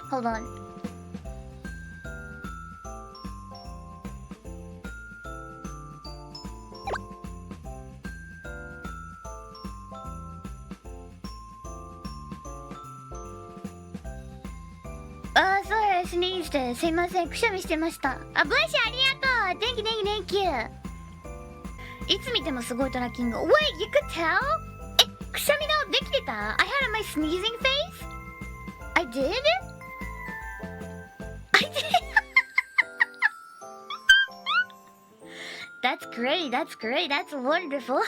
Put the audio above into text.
Hold on. Sorry, I sneezed. すいません、くしゃみしてました。あ、ブッシュありがとう。Thank you, thank you, thank you. いつ見てもすごいトラッキング。Wait, you could tell? え、くしゃみのできてた？ I had my sneezing face? I did? I did? That's great, that's great, that's wonderful.